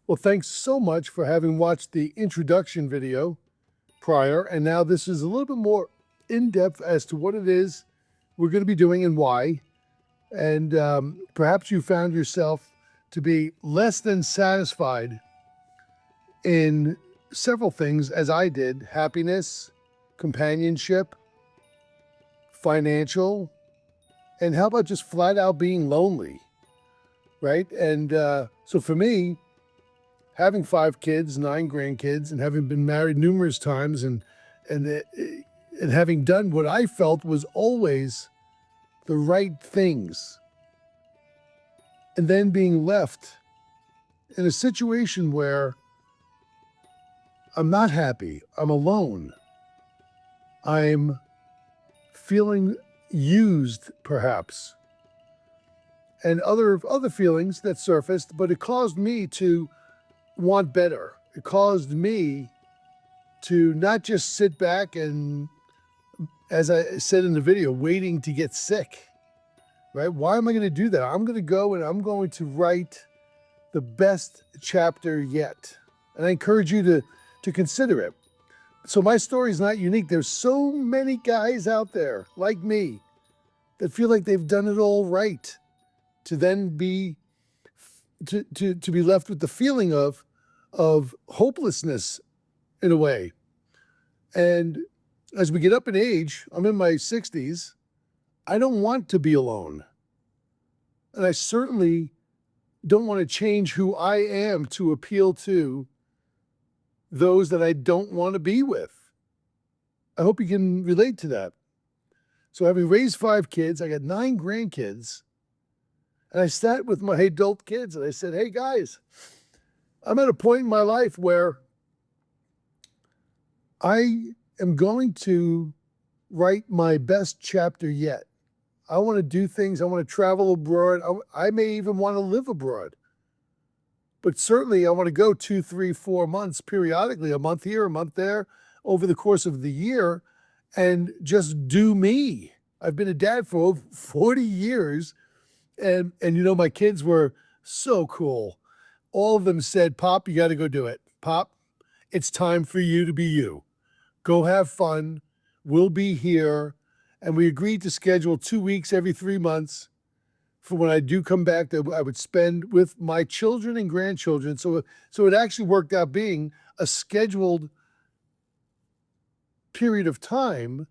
Well, thanks so much for having watched the introduction video prior. And now this is a little bit more in depth as to what it is we're going to be doing and why. And perhaps you found yourself to be less than satisfied in several things, as I did: happiness, companionship, financial, and how about just flat out being lonely, right? And so for me, having 5 kids, 9 grandkids, and having been married numerous times, and and having done what I felt was always the right things, and then being left in a situation where I'm not happy, I'm alone, I'm feeling used, perhaps, and other feelings that surfaced, but it caused me to want better. It caused me to not just sit back and, as I said in the video, waiting to get sick, right? Why am I going to do that? I'm going to go and I'm going to write the best chapter yet. And I encourage you to consider it. So my story is not unique. There's so many guys out there like me that feel like they've done it all right, to then be to be left with the feeling of hopelessness in a way. And as we get up in age, I'm in my 60s, I don't want to be alone. And I certainly don't want to change who I am to appeal to those that I don't want to be with. I hope you can relate to that. So having raised 5 kids, I got 9 grandkids, and I sat with my adult kids and I said, hey guys, I'm at a point in my life where I am going to write my best chapter yet. I want to do things. I want to travel abroad. I may even want to live abroad. But certainly I want to go 2, 3, 4 months periodically, a month here, a month there, over the course of the year, and just do me. I've been a dad for over 40 years. And my kids were so cool. All of them said, Pop, you got to go do it. Pop, it's time for you to be you. Go have fun. We'll be here. And we agreed to schedule 2 weeks every 3 months for when I do come back that I would spend with my children and grandchildren. So it actually worked out being a scheduled period of time.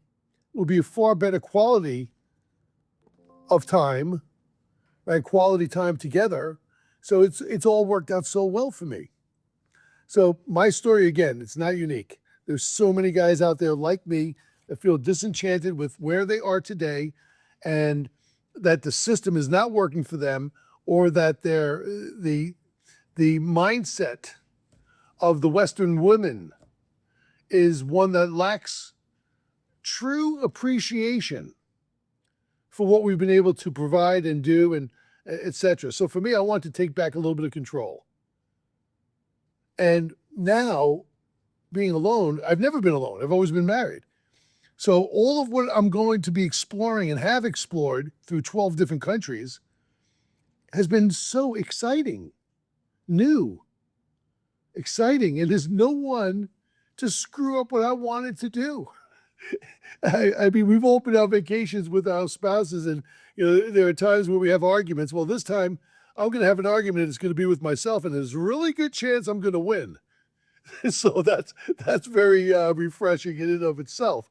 Will be a far better quality of time, right? Quality time together. So it's all worked out so well for me. So my story, again, it's not unique. There's so many guys out there like me that feel disenchanted with where they are today, and that the system is not working for them, or that the mindset of the Western women is one that lacks true appreciation for what we've been able to provide and do, and etc. So for me, I want to take back a little bit of control. And now, being alone, I've never been alone. I've always been married. So all of what I'm going to be exploring and have explored through 12 different countries has been so exciting, new, exciting. And there's no one to screw up what I wanted to do. I mean, we've all been on vacations with our spouses, and there are times where we have arguments. Well, this time I'm going to have an argument that's going to be with myself, and there's a really good chance I'm going to win. So that's very refreshing in and of itself.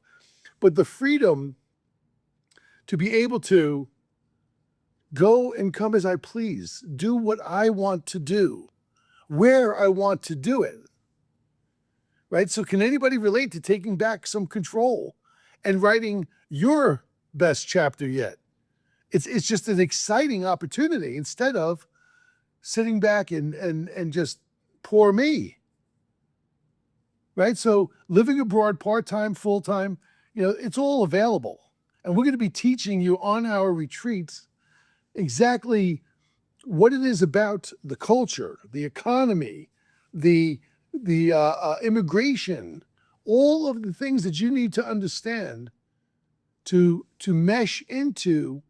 But the freedom to be able to go and come as I please, do what I want to do, where I want to do it, right? So can anybody relate to taking back some control and writing your best chapter yet? It's just an exciting opportunity instead of sitting back and just poor me, right? So living abroad, part-time, full-time, it's all available. And we're going to be teaching you on our retreats exactly what it is about the culture, the economy, the immigration, all of the things that you need to understand to mesh into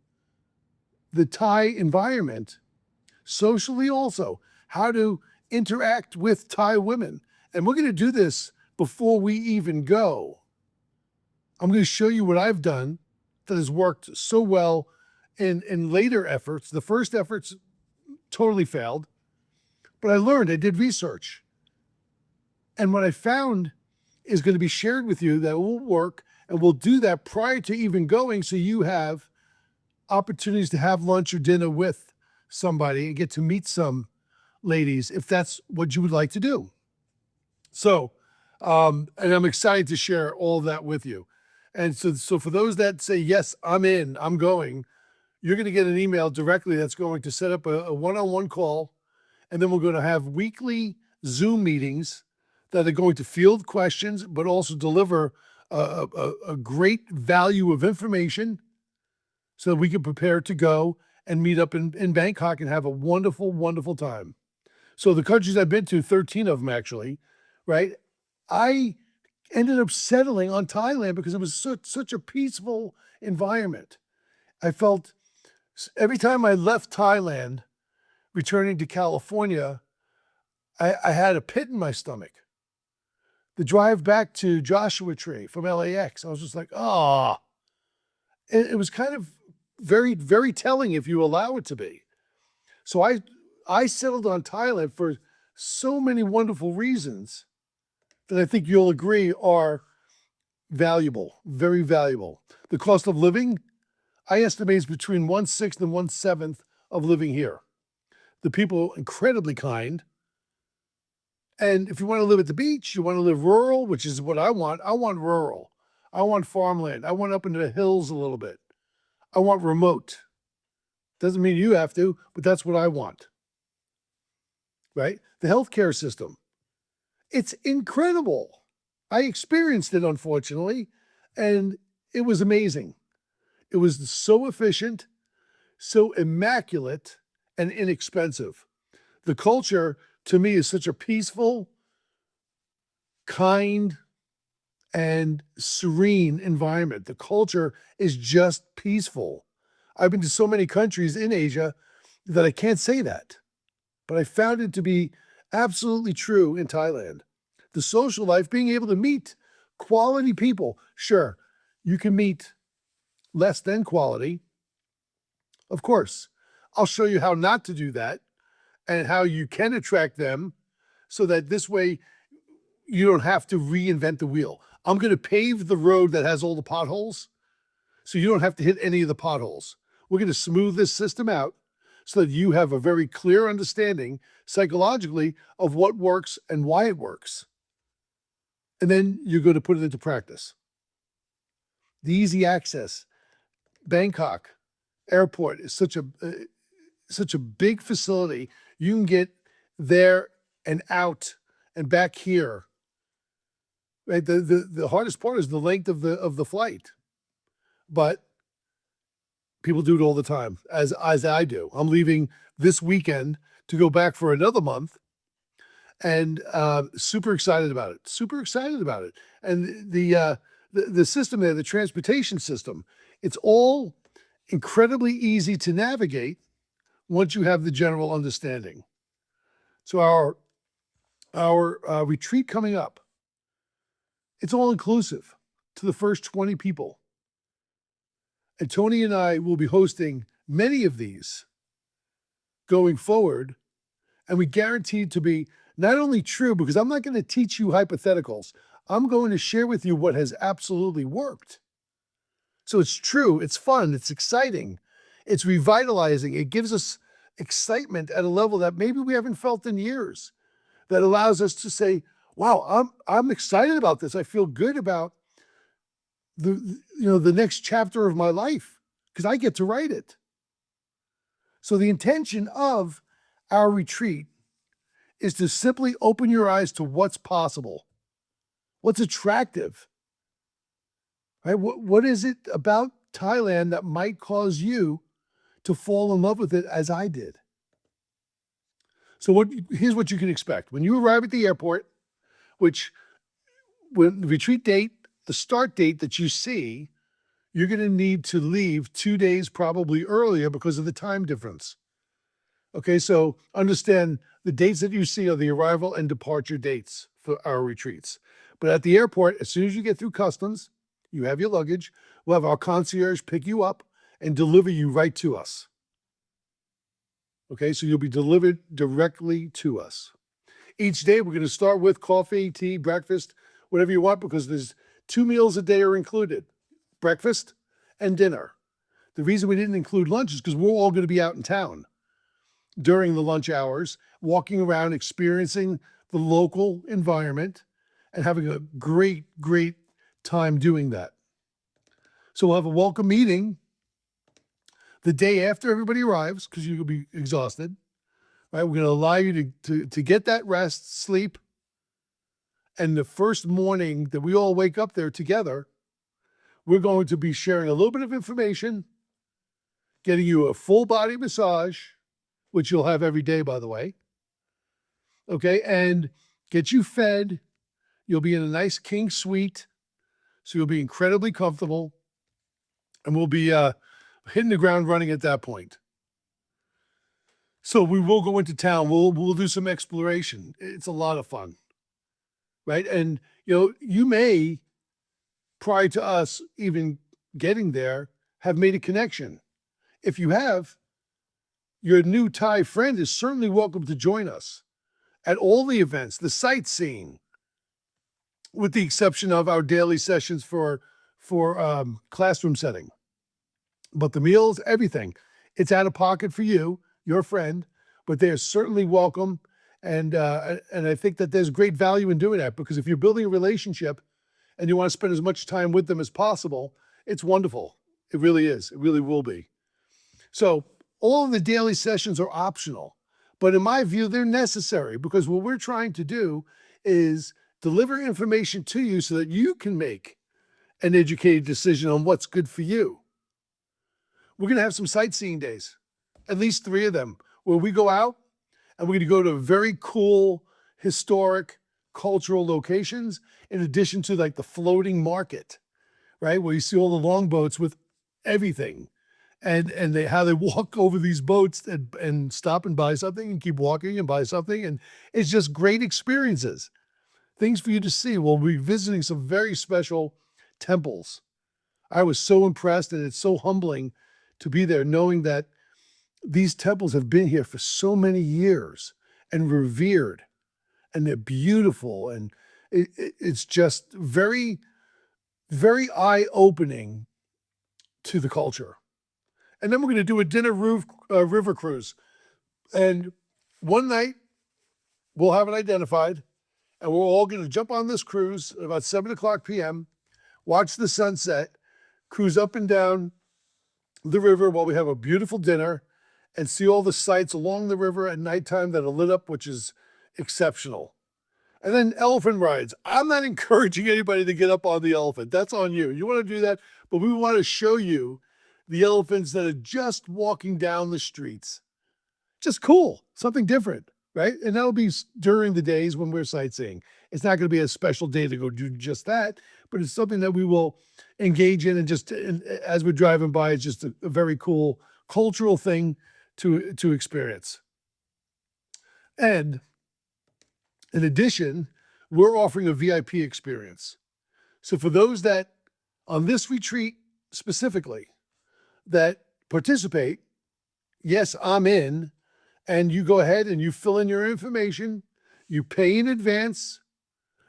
the Thai environment socially also. How to interact with Thai women. And we're going to do this before we even go. I'm going to show you what I've done that has worked so well in later efforts. The first efforts totally failed, but I learned, I did research. And what I found is going to be shared with you that will work. And we'll do that prior to even going, so you have opportunities to have lunch or dinner with somebody and get to meet some ladies if that's what you would like to do. So, and I'm excited to share all of that with you. And so for those that say, yes, I'm in, I'm going, you're going to get an email directly that's going to set up a one-on-one call. And then we're going to have weekly Zoom meetings that are going to field questions, but also deliver a great value of information so that we can prepare to go and meet up in Bangkok and have a wonderful, wonderful time. So the countries I've been to, 13 of them actually, right? I ended up settling on Thailand because it was such a peaceful environment. I felt every time I left Thailand, returning to California, I had a pit in my stomach. The drive back to Joshua Tree from LAX, I was just like, oh, it was kind of very, very telling if you allow it to be. So I settled on Thailand for so many wonderful reasons that I think you'll agree are valuable, very valuable. The cost of living, I estimate, is between 1/6 and 1/7 of living here. The people are incredibly kind. And if you want to live at the beach, you want to live rural, which is what I want rural. I want farmland. I want up into the hills a little bit. I want remote. Doesn't mean you have to, but that's what I want. Right? The healthcare system. It's incredible. I experienced it, unfortunately, and it was amazing. It was so efficient, so immaculate, and inexpensive. The culture, to me, is such a peaceful, kind, and serene environment. The culture is just peaceful. I've been to so many countries in Asia that I can't say that, but I found it to be absolutely true in Thailand. The social life, being able to meet quality people. Sure, you can meet less than quality. Of course, I'll show you how not to do that and how you can attract them so that this way you don't have to reinvent the wheel. I'm going to pave the road that has all the potholes so you don't have to hit any of the potholes. We're going to smooth this system out so that you have a very clear understanding psychologically of what works and why it works. And then you're going to put it into practice. The easy access. Bangkok airport is such a big facility. You can get there and out and back here. Right? The hardest part is the length of the flight. But people do it all the time, as I do. I'm leaving this weekend to go back for another month, and super excited about it. Super excited about it. And the system there, the transportation system, it's all incredibly easy to navigate once you have the general understanding. So our retreat coming up, it's all inclusive to the first 20 people. And Tony and I will be hosting many of these going forward. And we guarantee to be not only true, because I'm not going to teach you hypotheticals. I'm going to share with you what has absolutely worked. So it's true, it's fun, it's exciting, it's revitalizing. It gives us excitement at a level that maybe we haven't felt in years. That allows us to say, wow, I'm excited about this. I feel good about the next chapter of my life because I get to write it. So the intention of our retreat is to simply open your eyes to what's possible, what's attractive, right? What is it about Thailand that might cause you to fall in love with it as I did? So here's what you can expect. When you arrive at the airport, when the retreat date, the start date that you see, you're going to need to leave 2 days probably earlier because of the time difference. Okay, so understand The dates that you see are the arrival and departure dates for our retreats. But at the airport, as soon as you get through customs, you have your luggage, we'll have our concierge pick you up and deliver you right to us. Okay, so you'll be delivered directly to us. Each day, we're going to start with coffee, tea, breakfast, whatever you want, because there's 2 meals a day are included, breakfast and dinner. The reason we didn't include lunch is because we're all going to be out in town during the lunch hours, walking around, experiencing the local environment, and having a great, great time doing that. So we'll have a welcome meeting the day after everybody arrives, because you'll be exhausted. Right? We're going to allow you to get that rest, sleep. And the first morning that we all wake up there together, we're going to be sharing a little bit of information, getting you a full body massage, which you'll have every day, by the way. Okay, and get you fed. You'll be in a nice king suite, so you'll be incredibly comfortable, and we'll be hitting the ground running at that point. So we will go into town. We'll do some exploration. It's a lot of fun, right? And you may, prior to us even getting there, have made a connection. If you have, your new Thai friend is certainly welcome to join us at all the events, the sightseeing, with the exception of our daily sessions for classroom setting. But the meals, everything, it's out of pocket for you, your friend, but they are certainly welcome. And I think that there's great value in doing that, because if you're building a relationship and you want to spend as much time with them as possible, it's wonderful. It really is. It really will be. So all of the daily sessions are optional, but in my view, they're necessary, because what we're trying to do is deliver information to you so that you can make an educated decision on what's good for you. We're going to have some sightseeing days, at least 3 of them, where we go out and we're going to go to very cool, historic, cultural locations, in addition to like the floating market, right? Where you see all the longboats with everything, and how they walk over these boats and stop and buy something and keep walking and buy something. And it's just great experiences, things for you to see. We'll be visiting some very special temples. I was so impressed, and it's so humbling to be there, knowing that these temples have been here for so many years and revered, and they're beautiful. And it's just very, very eye-opening to the culture. And then we're going to do a dinner river cruise. And one night, we'll have it identified, and we're all going to jump on this cruise at about 7:00 p.m., watch the sunset, cruise up and down the river while we have a beautiful dinner, and see all the sights along the river at nighttime that are lit up, which is exceptional. And then elephant rides. I'm not encouraging anybody to get up on the elephant. That's on you. You want to do that, but we want to show you the elephants that are just walking down the streets. Just cool, something different, right? And that'll be during the days when we're sightseeing. It's not going to be a special day to go do just that, but it's something that we will engage in, and as we're driving by, it's just a very cool cultural thing to experience. And in addition, we're offering a VIP experience. So for those that, on this retreat specifically, that participate, yes, I'm in, and you go ahead and you fill in your information, you pay in advance,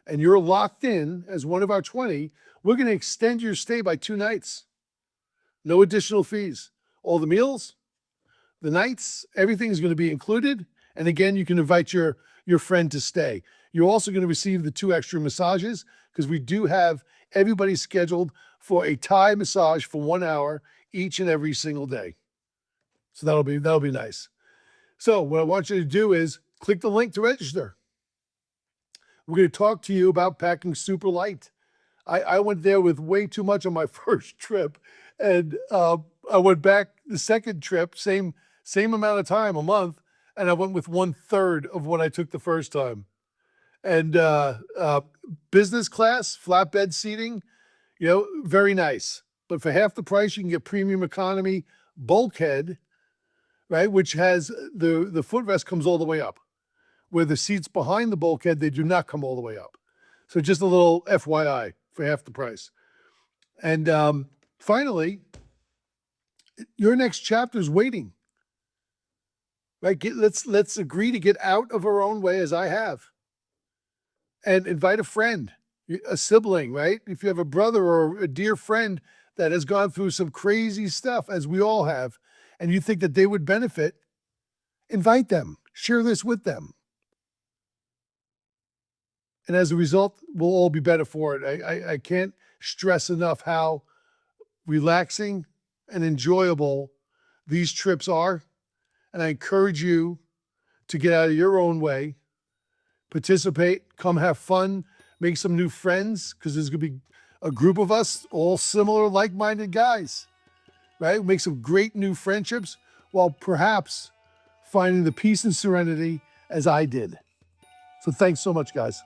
and you're locked in as one of our 20, we're going to extend your stay by 2 nights. No additional fees. All the meals, the nights, everything is going to be included. And again, you can invite your friend to stay. You're also going to receive the 2 extra massages, because we do have everybody scheduled for a Thai massage for 1 hour each and every single day. So that'll be nice. So what I want you to do is click the link to register. We're going to talk to you about packing super light. I went there with way too much on my first trip, and I went back the second trip, same amount of time, a month, and I went with 1/3 of what I took the first time. And business class, flatbed seating, very nice. But for half the price, you can get premium economy bulkhead, right? Which has the footrest comes all the way up. where the seats behind the bulkhead, they do not come all the way up. So just a little FYI for half the price. And finally, your next chapter is waiting. Right? Let's agree to get out of our own way, as I have, and invite a friend, a sibling, right? If you have a brother or a dear friend that has gone through some crazy stuff, as we all have, and you think that they would benefit, invite them, share this with them. And as a result, we'll all be better for it. I can't stress enough how relaxing and enjoyable these trips are. And I encourage you to get out of your own way, participate, come have fun, make some new friends, because there's going to be a group of us, all similar, like-minded guys, right? Make some great new friendships while perhaps finding the peace and serenity as I did. So thanks so much, guys.